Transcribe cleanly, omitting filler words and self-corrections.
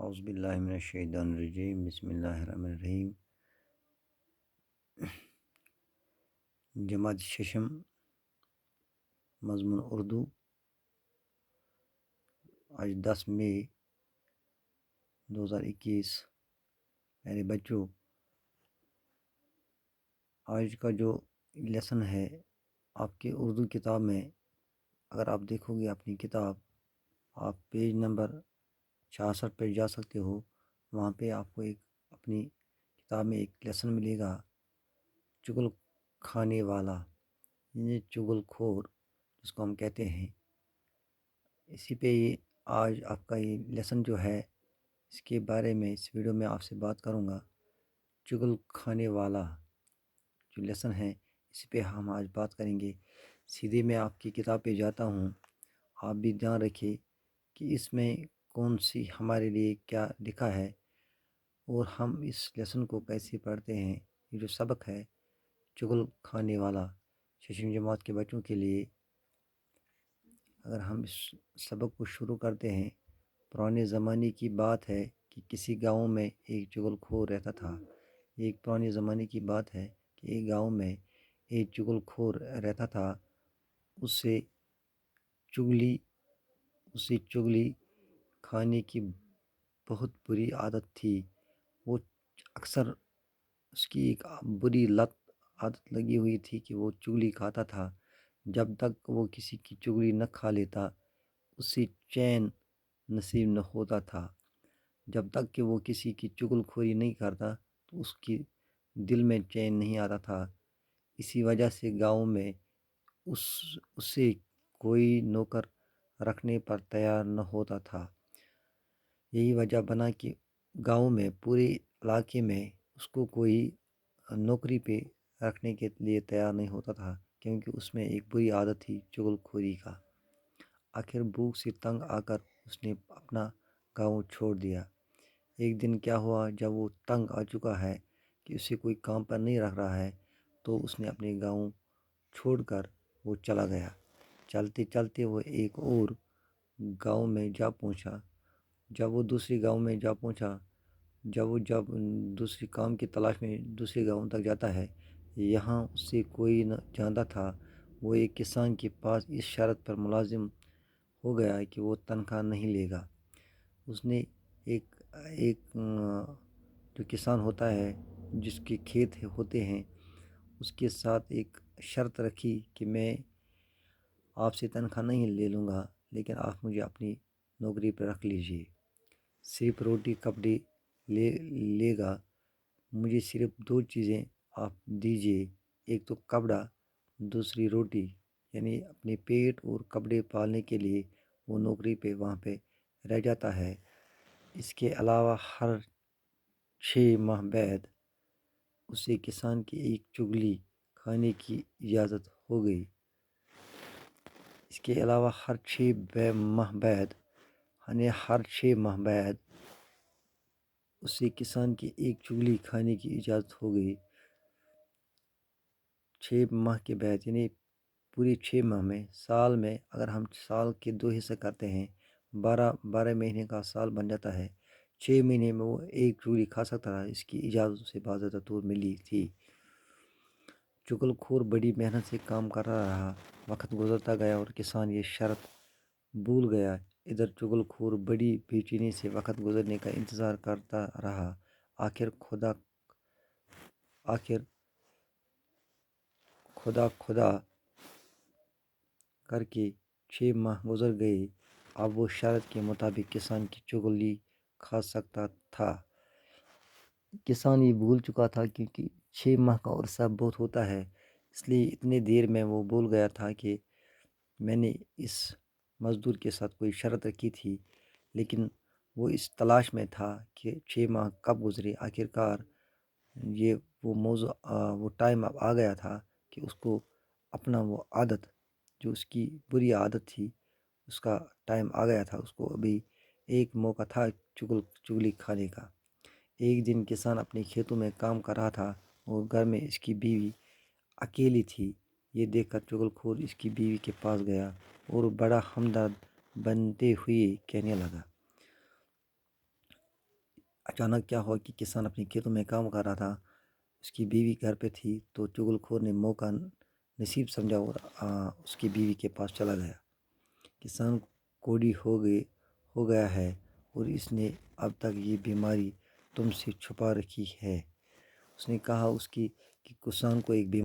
اعوذ باللہ من الشیطان الرجیم، بسم اللہ الرحمن الرحیم۔ جماعت ششم، مضمون اردو۔ آج 10 مئی 2021۔ میرے بچوں، آج کا جو لیسن ہے آپ کے اردو کتاب میں، اگر آپ دیکھو گے اپنی کتاب، آپ پیج نمبر 66 پہ جا سکتے ہو۔ وہاں پہ آپ کو ایک اپنی کتاب میں ایک لیسن ملے گا، چغل کھانے والا، یعنی چغل خور جس کو ہم کہتے ہیں۔ اسی پہ آج آپ کا یہ لیسن جو ہے، اس کے بارے میں اس ویڈیو میں آپ سے بات کروں گا۔ چغل کھانے والا جو لیسن ہے، اس پہ ہم آج بات کریں گے۔ سیدھے میں آپ کی کتاب پہ جاتا ہوں۔ آپ بھی دھیان رکھیں کہ اس میں کون سی ہمارے لیے کیا لکھا ہے اور ہم اس لیسن کو کیسے پڑھتے ہیں۔ یہ جو سبق ہے چغل کھانے والا، ششم جماعت کے بچوں کے لیے، اگر ہم اس سبق کو شروع کرتے ہیں۔ پرانے زمانے کی بات ہے کہ کسی گاؤں میں ایک چغل خور رہتا تھا۔ ایک پرانے زمانے کی بات ہے کہ ایک گاؤں میں ایک چغل خور رہتا تھا۔ اسے چغلی کھانے کی بہت بری عادت تھی۔ وہ اکثر اس کی ایک بری عادت لگی ہوئی تھی کہ وہ چغلی کھاتا تھا۔ جب تک وہ کسی کی چغلی نہ کھا لیتا، اسے چین نصیب نہ ہوتا تھا۔ جب تک کہ وہ کسی کی چغل خوری نہیں کرتا تو اس کی دل میں چین نہیں آتا تھا۔ اسی وجہ سے گاؤں میں اسے کوئی نوکر رکھنے پر تیار نہ ہوتا تھا۔ یہی وجہ بنا کہ گاؤں میں پورے علاقے میں اس کو کوئی نوکری پہ رکھنے کے لیے تیار نہیں ہوتا تھا، کیونکہ اس میں ایک بری عادت تھی چغل خوری کا۔ آخر بھوک سے تنگ آ کر اس نے اپنا گاؤں چھوڑ دیا۔ ایک دن کیا ہوا، جب وہ تنگ آ چکا ہے کہ اسے کوئی کام پر نہیں رکھ رہا ہے، تو اس نے اپنے گاؤں چھوڑ کر وہ چلا گیا۔ چلتے چلتے وہ ایک اور گاؤں میں جا پہنچا۔ جب وہ دوسری گاؤں میں جا پہنچا، جب دوسری کام کی تلاش میں دوسرے گاؤں تک جاتا ہے، یہاں اس سے کوئی نہ جانتا تھا۔ وہ ایک کسان کے پاس اس شرط پر ملازم ہو گیا کہ وہ تنخواہ نہیں لے گا۔ اس نے ایک جو کسان ہوتا ہے، جس کے کھیت ہوتے ہیں، اس کے ساتھ ایک شرط رکھی کہ میں آپ سے تنخواہ نہیں لے لوں گا، لیکن آپ مجھے اپنی نوکری پر رکھ لیجئے۔ صرف روٹی کپڑے لے گا، مجھے صرف 2 چیزیں آپ دیجئے، ایک تو کپڑا، دوسری روٹی، یعنی اپنے پیٹ اور کپڑے پالنے کے لیے وہ نوکری پہ وہاں پہ رہ جاتا ہے۔ اس کے علاوہ ہر 6 ماہ بعد اسے کسان کی ایک چغلی کھانے کی اجازت ہو گئی۔ اس کے علاوہ ہر 6 ماہ بعد اسے کسان کی ایک چغلی کھانے کی اجازت ہو گئی۔ 6 ماہ کے بعد، یعنی پوری 6 ماہ میں، سال میں اگر ہم سال کے 2 حصے کرتے ہیں، 12 مہینے کا سال بن جاتا ہے۔ 6 مہینے میں وہ ایک چغلی کھا سکتا تھا، اس کی اجازت اسے باضابطہ طور ملی تھی۔ چغل خور بڑی محنت سے کام کر رہا رہا۔ وقت گزرتا گیا اور کسان یہ شرط بھول گیا۔ ادھر چغل خور بڑی بے چینی سے وقت گزرنے کا انتظار کرتا رہا۔ آخر خدا کر کے 6 ماہ گزر گئے۔ اب وہ شرط کے مطابق کسان کی چغلی کھا سکتا تھا۔ کسان یہ بھول چکا تھا، کیونکہ 6 ماہ کا عرصہ بہت ہوتا ہے، اس لیے اتنی دیر میں وہ بھول گیا تھا کہ میں نے اس مزدور کے ساتھ کوئی شرط رکھی تھی۔ لیکن وہ اس تلاش میں تھا کہ 6 ماہ کب گزرے۔ آخرکار وہ ٹائم اب آ گیا تھا کہ اس کو اپنا وہ عادت، جو اس کی بری عادت تھی، اس کا ٹائم آ گیا تھا۔ اس کو ابھی ایک موقع تھا چغلی کھانے کا۔ ایک دن کسان اپنے کھیتوں میں کام کر رہا تھا اور گھر میں اس کی بیوی اکیلی تھی۔ یہ دیکھ کر چغل خور اس کی بیوی کے پاس گیا اور بڑا ہمدرد بنتے ہوئے کہنے لگا، اچانک کیا ہوا کہ کسان اپنے کھیتوں میں کام کر رہا تھا، اس کی بیوی گھر پہ تھی، تو چغل خور نے موقع نصیب سمجھا اور اس کی بیوی کے پاس چلا گیا۔ کسان کوڑی ہو گیا ہے اور اس نے اب تک یہ بیماری تم سے چھپا رکھی ہے۔ اس نے کہا کہ کسان کو ایک بیماری